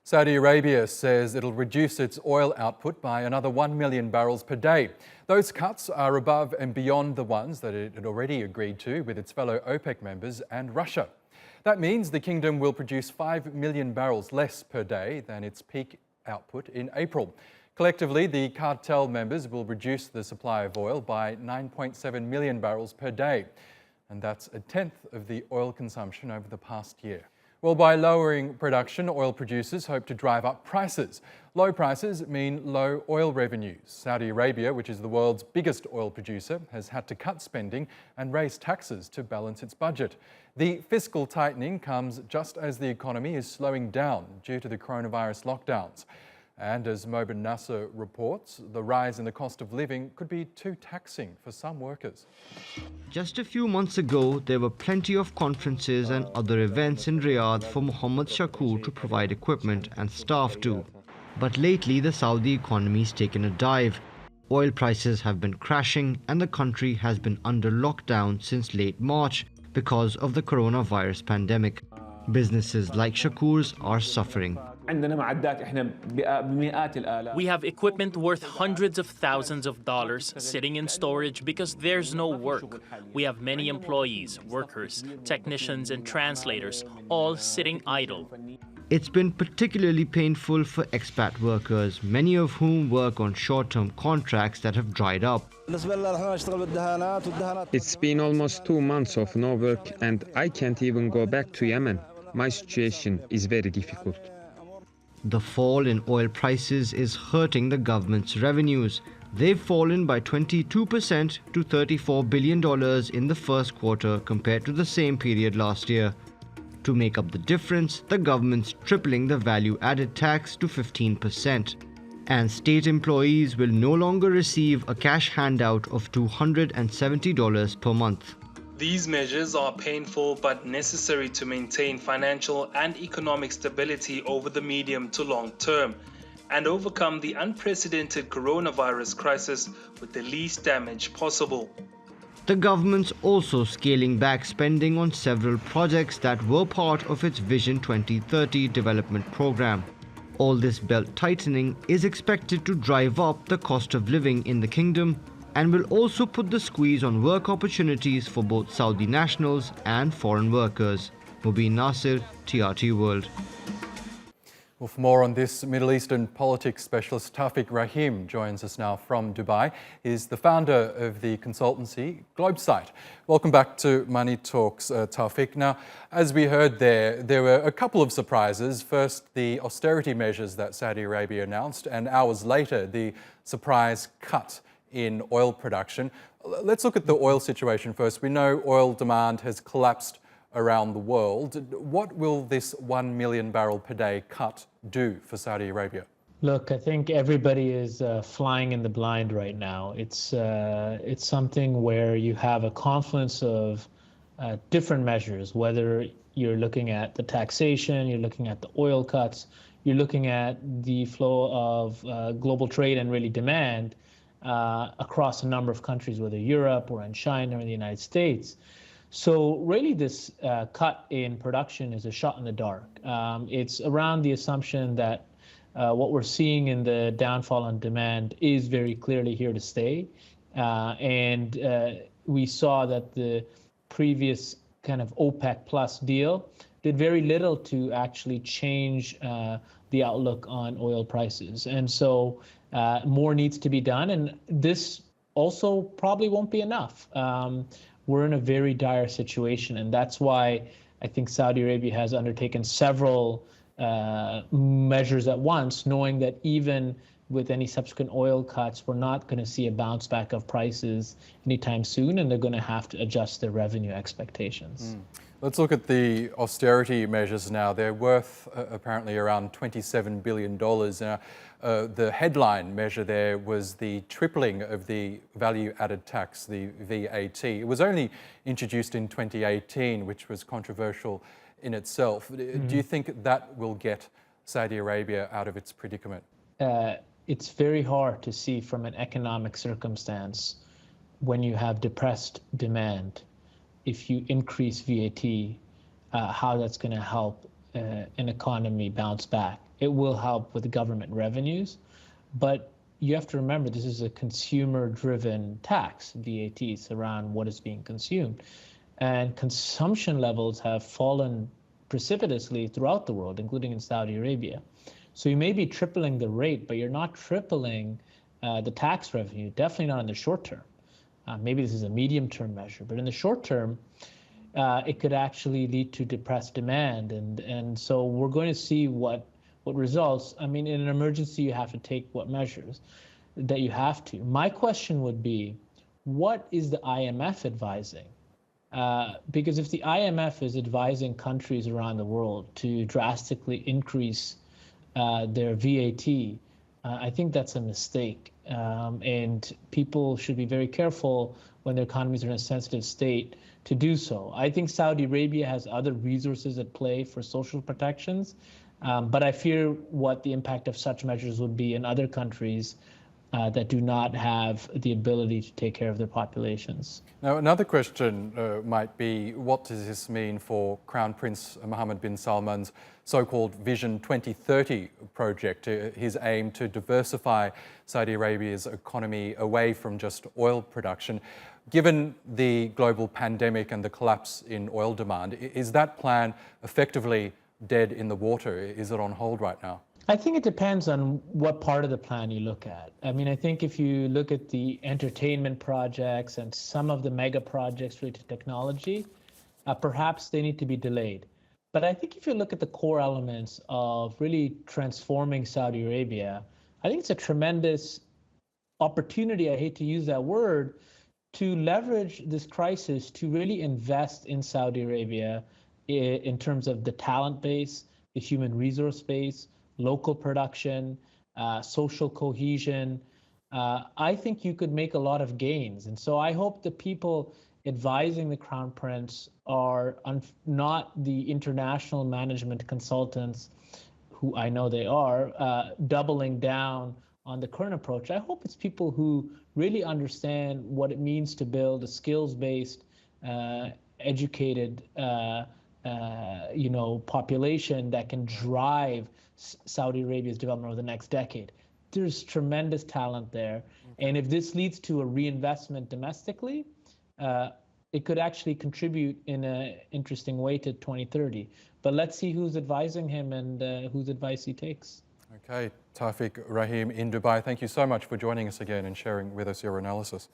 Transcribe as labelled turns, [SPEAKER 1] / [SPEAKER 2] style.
[SPEAKER 1] Saudi Arabia says it'll reduce its oil output by another 1 million barrels per day. Those cuts are above and beyond the ones that it had already agreed to with its fellow OPEC members and Russia. That means the kingdom will produce 5 million barrels less per day than its peak output in April. Collectively, the cartel members will reduce the supply of oil by 9.7 million barrels per day. And that's a tenth of the oil consumption over the past year. Well, by lowering production, oil producers hope to drive up prices. Low prices mean low oil revenues. Saudi Arabia, which is the world's biggest oil producer, has had to cut spending and raise taxes to balance its budget. The fiscal tightening comes just as the economy is slowing down due to the coronavirus lockdowns. And as Mobin Nasir reports, the rise in the cost of living could be too taxing for some workers.
[SPEAKER 2] Just a few months ago, there were plenty of conferences and other events in Riyadh for Mohammed Shakur to provide equipment and staff to. But lately, the Saudi economy's taken a dive. Oil prices have been crashing and the country has been under lockdown since late March because of the coronavirus pandemic. Businesses like Shakur's are suffering.
[SPEAKER 3] We have equipment worth hundreds of thousands of dollars sitting in storage because there's no work. We have many employees, workers, technicians and translators, all sitting idle.
[SPEAKER 2] It's been particularly painful for expat workers, many of whom work on short-term contracts that have dried up.
[SPEAKER 4] It's been almost 2 months of no work and I can't even go back to Yemen. My situation is very difficult.
[SPEAKER 2] The fall in oil prices is hurting the government's revenues. They've fallen by 22% to $34 billion in the first quarter compared to the same period last year. To make up the difference, the government's tripling the value-added tax to 15%. And state employees will no longer receive a cash handout of $270 per month.
[SPEAKER 5] These measures are painful but necessary to maintain financial and economic stability over the medium to long term and overcome the unprecedented coronavirus crisis with the least damage possible.
[SPEAKER 2] The government's also scaling back spending on several projects that were part of its Vision 2030 development program. All this belt tightening is expected to drive up the cost of living in the kingdom and will also put the squeeze on work opportunities for both Saudi nationals and foreign workers. Mobin Nasir, TRT World.
[SPEAKER 1] Well, for more on this, Middle Eastern politics specialist Taufiq Rahim joins us now from Dubai. He's the founder of the consultancy Globesight. Welcome back to Money Talks, Taufiq. Now, as we heard there were a couple of surprises. First, the austerity measures that Saudi Arabia announced, and hours later, the surprise cut in oil production. Let's look at the oil situation first. We know oil demand has collapsed around the world. What will this 1 million barrel per day cut do for Saudi Arabia?
[SPEAKER 6] Look, I think everybody is flying in the blind right now. It's something where you have a confluence of different measures, whether you're looking at the taxation, you're looking at the oil cuts, you're looking at the flow of global trade and really demand across a number of countries, whether Europe or in China or in the United States. So really this cut in production is a shot in the dark. It's around the assumption that what we're seeing in the downfall on demand is very clearly here to stay. And we saw that the previous kind of OPEC plus deal did very little to actually change the outlook on oil prices. And so more needs to be done, and this also probably won't be enough. We're in a very dire situation, and that's why I think Saudi Arabia has undertaken several measures at once, knowing that even with any subsequent oil cuts, we're not going to see a bounce back of prices anytime soon, and they're going to have to adjust their revenue expectations.
[SPEAKER 1] Let's look at the austerity measures now. They're worth apparently around $27 billion. The headline measure there was the tripling of the value-added tax, the VAT. It was only introduced in 2018, which was controversial in itself. Do you think that will get Saudi Arabia out of its predicament?
[SPEAKER 6] It's very hard to see from an economic circumstance when you have depressed demand, if you increase VAT, how that's going to help an economy bounce back. It will help with government revenues. But you have to remember, this is a consumer-driven tax, VATs, around what is being consumed. And consumption levels have fallen precipitously throughout the world, including in Saudi Arabia. So you may be tripling the rate, but you're not tripling the tax revenue, definitely not in the short term. Maybe this is a medium-term measure, but in the short term, it could actually lead to depressed demand. And so we're going to see what results. I mean, in an emergency, you have to take what measures that you have to. My question would be, what is the IMF advising? Because if the IMF is advising countries around the world to drastically increase their VAT, I think that's a mistake. And people should be very careful when their economies are in a sensitive state to do so. I think Saudi Arabia has other resources at play for social protections, but I fear what the impact of such measures would be in other countries that do not have the ability to take care of their populations.
[SPEAKER 1] Now, another question might be, what does this mean for Crown Prince Mohammed bin Salman's so-called Vision 2030 project, his aim to diversify Saudi Arabia's economy away from just oil production? Given the global pandemic and the collapse in oil demand, is that plan effectively dead in the water? Is it on hold right now?
[SPEAKER 6] I think it depends on what part of the plan you look at. I mean, I think if you look at the entertainment projects and some of the mega projects related to technology, perhaps they need to be delayed. But I think if you look at the core elements of really transforming Saudi Arabia, I think it's a tremendous opportunity, I hate to use that word, to leverage this crisis to really invest in Saudi Arabia in terms of the talent base, the human resource base, local production, social cohesion. I think you could make a lot of gains. And so I hope the people advising the Crown Prince are not the international management consultants, who I know they are, doubling down on the current approach. I hope it's people who really understand what it means to build a skills-based, educated, population that can drive Saudi Arabia's development over the next decade. There's tremendous talent there. And if this leads to a reinvestment domestically, it could actually contribute in an interesting way to 2030. But let's see who's advising him and whose advice he takes.
[SPEAKER 1] Okay, Taufiq Rahim in Dubai, thank you so much for joining us again and sharing with us your analysis.